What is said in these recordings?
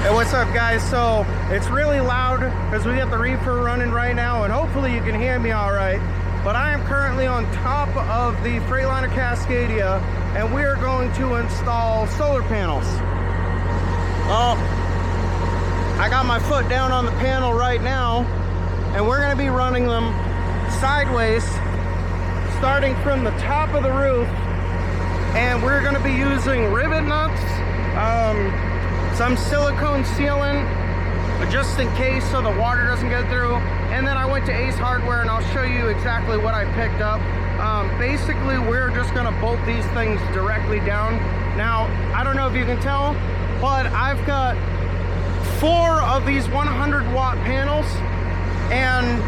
Hey, what's up guys? So it's really loud because we got the reefer running right now, and hopefully you can hear me all right. But I am currently on top of the Freightliner Cascadia, and we are going to install solar panels. Well, I got my foot down on the panel right now, and we're going to be running them sideways, starting from the top of the roof. And we're going to be using Rivet Nuts, some silicone sealant, just in case so the water doesn't get through. And then I went to Ace Hardware, and I'll show you exactly what I picked up. Basically, we're just going to bolt these things directly down. Now, I don't know if you can tell, but I've got 4 of these 100-watt panels, and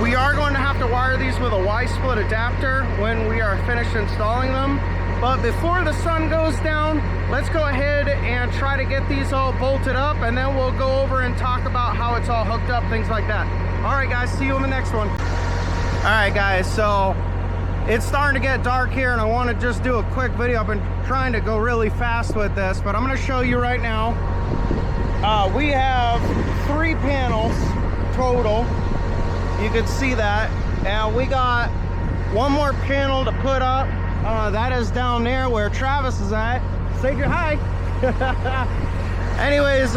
we are going to have to wire these with a Y-split adapter when we are finished installing them. But before the sun goes down, let's go ahead and try to get these all bolted up, and then we'll go over and talk about how it's all hooked up, things like that. All right, guys, see you in the next one. All right, guys, so it's starting to get dark here, and I want to just do a quick video. I've been trying to go really fast with this, but I'm going to show you right now. We have 3 panels total. You can see that. And we got one more panel to put up. That is down there where Travis is at. Say your hi. Anyways,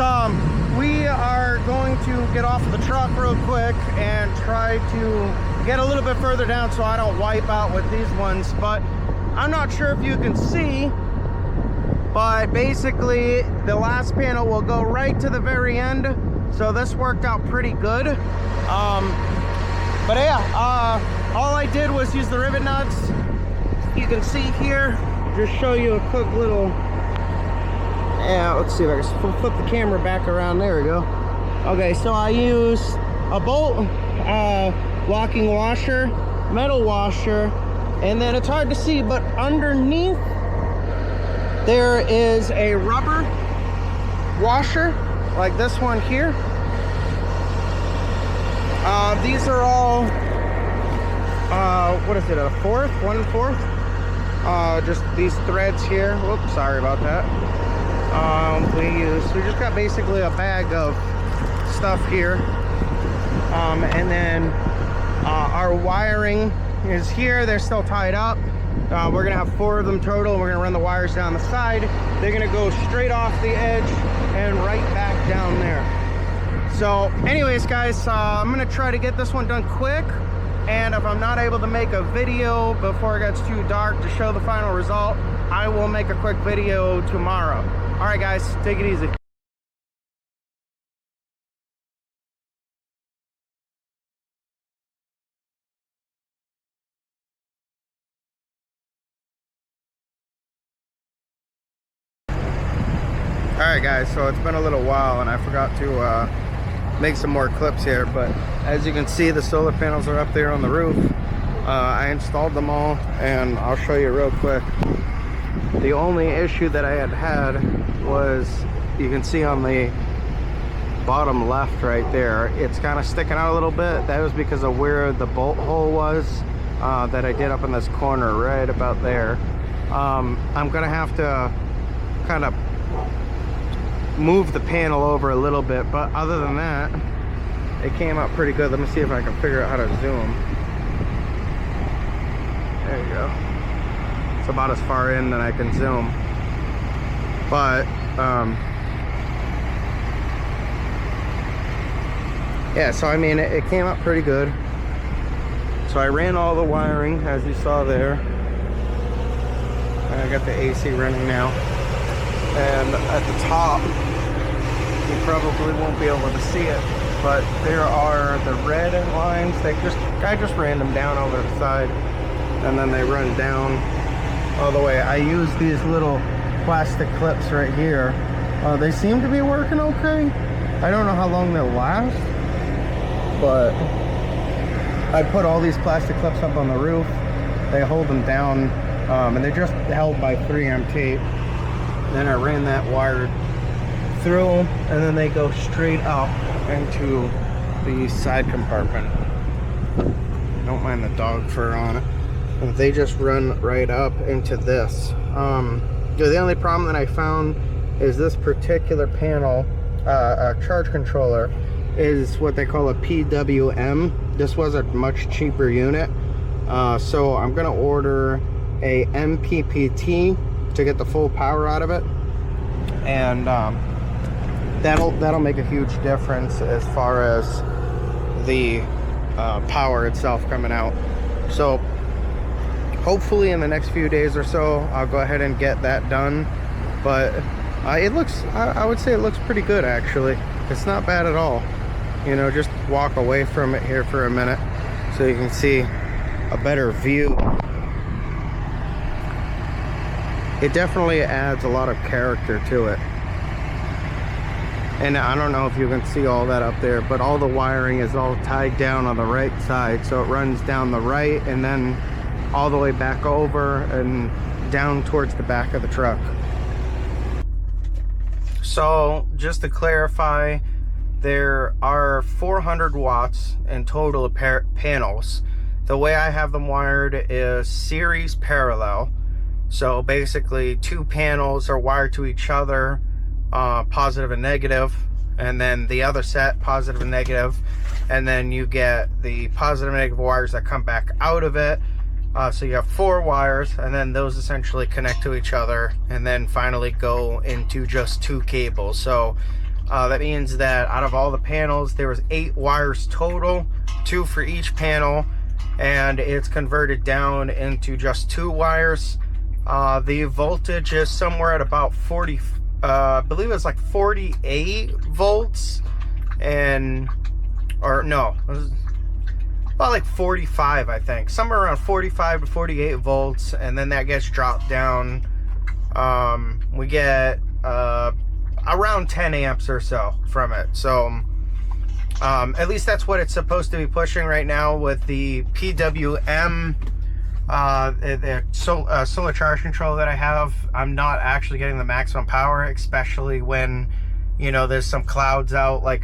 we are going to get off of the truck real quick and try to get a little bit further down so I don't wipe out with these ones. But I'm not sure if you can see, but basically the last panel will go right to the very end. So this worked out pretty good. But yeah, all I did was use the Rivet Nuts. You can see here, just show you a quick little, yeah, let's see if I can flip the camera back around. There we go. Okay, so I used a bolt, locking washer, metal washer, and then it's hard to see, but underneath there is a rubber washer like this one here. These are all, what is it, a 1/4? 1 1/4? Just these threads here. Whoops, sorry about that. We just got basically a bag of stuff here. And then our wiring is here. They're still tied up. We're gonna have 4 of them total. We're gonna run the wires down the side. They're gonna go straight off the edge and right back down there. So anyways, guys, I'm gonna try to get this one done quick. And if I'm not able to make a video before it gets too dark to show the final result, I will make a quick video tomorrow. All right, guys, take it easy. All right, guys, so it's been a little while, and I forgot to make some more clips here, but as you can see, the solar panels are up there on the roof. I installed them all, and I'll show you real quick. The only issue that I had was, you can see on the bottom left right there, it's kind of sticking out a little bit. That was because of where the bolt hole was that I did up in this corner right about there. I'm gonna have to kind of move the panel over a little bit, but other than that, it came out pretty good. Let me see if I can figure out how to zoom. There you go. It's about as far in that I can zoom. But yeah, so I mean, it came out pretty good. So I ran all the wiring as you saw there. I got the AC running now. And at the top, you probably won't be able to see it, but there are the red lines. I just ran them down over the side, and then they run down all the way. I use these little plastic clips right here. They seem to be working okay. I don't know how long they'll last, but I put all these plastic clips up on the roof. They hold them down, and they're just held by 3M tape. Then I ran that wire through them, and then they go straight up into the side compartment. Don't mind the dog fur on it. And they just run right up into this. The only problem that I found is this particular panel, charge controller, is what they call a PWM. This was a much cheaper unit, so I'm gonna order a MPPT to get the full power out of it, and that'll make a huge difference as far as the power itself coming out. So hopefully in the next few days or so I'll go ahead and get that done. But it looks, I would say it looks pretty good actually. It's not bad at all. You know, just walk away from it here for a minute so you can see a better view. It definitely adds a lot of character to it. And I don't know if you can see all that up there, but all the wiring is all tied down on the right side. So it runs down the right and then all the way back over and down towards the back of the truck. So just to clarify, there are 400 watts in total of panels. The way I have them wired is series parallel. So basically 2 panels are wired to each other, positive and negative, and then the other set, positive and negative, and then you get the positive and negative wires that come back out of it. So you have 4 wires, and then those essentially connect to each other and then finally go into just 2 cables. So that means that out of all the panels there was 8 wires total, 2 for each panel, and it's converted down into just 2 wires. The voltage is somewhere at about 40, I believe it's like 48 volts, and, or no, it was about like 45, I think, somewhere around 45 to 48 volts, and then that gets dropped down. We get around 10 amps or so from it. So at least that's what it's supposed to be pushing right now with the PWM. The solar charge control that I have. I'm not actually getting the maximum power, especially when, you know, there's some clouds out. Like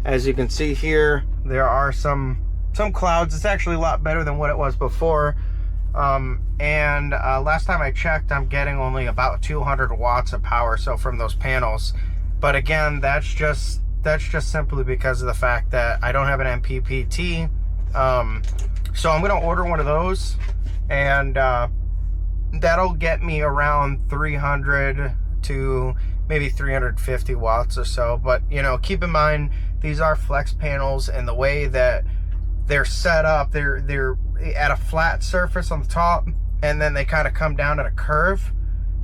as you can see here, there are some clouds. It's actually a lot better than what it was before. And last time I checked, I'm getting only about 200 watts of power so from those panels. But again, that's just simply because of the fact that I don't have an MPPT. So I'm gonna order one of those, and that'll get me around 300 to maybe 350 watts or so. But you know, keep in mind these are flex panels, and the way that they're set up, they're at a flat surface on the top, and then they kind of come down at a curve,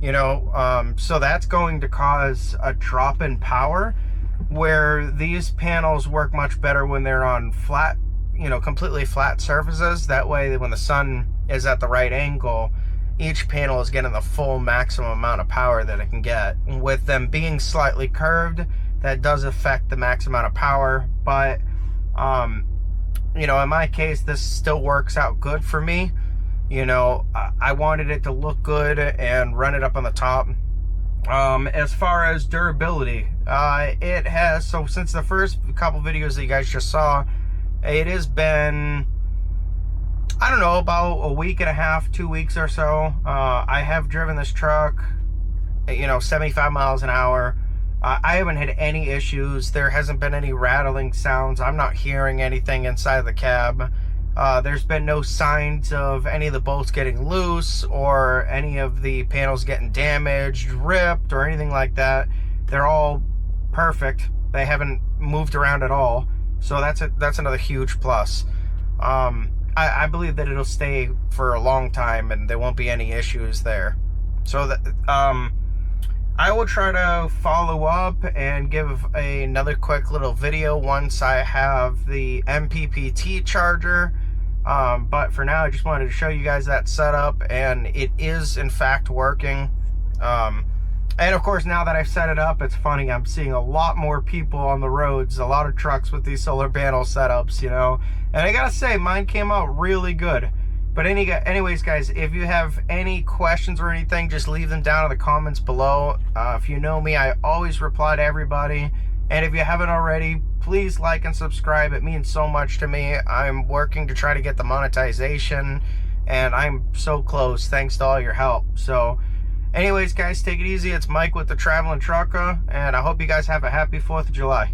you know, so that's going to cause a drop in power, where these panels work much better when they're on flat, you know, completely flat surfaces. That way when the sun is at the right angle, each panel is getting the full maximum amount of power that it can get. With them being slightly curved, that does affect the max amount of power, but you know, in my case, this still works out good for me. You know, I wanted it to look good and run it up on the top. As far as durability, it has, so since the first couple videos that you guys just saw, it has been, I don't know, about a week and a half, 2 weeks or so. I have driven this truck, you know, 75 miles an hour. I haven't had any issues. There hasn't been any rattling sounds. I'm not hearing anything inside the cab. There's been no signs of any of the bolts getting loose or any of the panels getting damaged, ripped, or anything like that. They're all perfect. They haven't moved around at all. So that's another huge plus. I believe that it'll stay for a long time and there won't be any issues there. So that I will try to follow up and give another quick little video once I have the MPPT charger. But for now, I just wanted to show you guys that setup, and it is in fact working. And of course, now that I've set it up, it's funny, I'm seeing a lot more people on the roads, a lot of trucks with these solar panel setups, you know. And I gotta say, mine came out really good. But anyways, guys, if you have any questions or anything, just leave them down in the comments below. If you know me, I always reply to everybody. And if you haven't already, please like and subscribe. It means so much to me. I'm working to try to get the monetization, and I'm so close thanks to all your help. So Anyways, guys, take it easy. It's Mike with the Traveling Trucker, and I hope you guys have a happy 4th of July.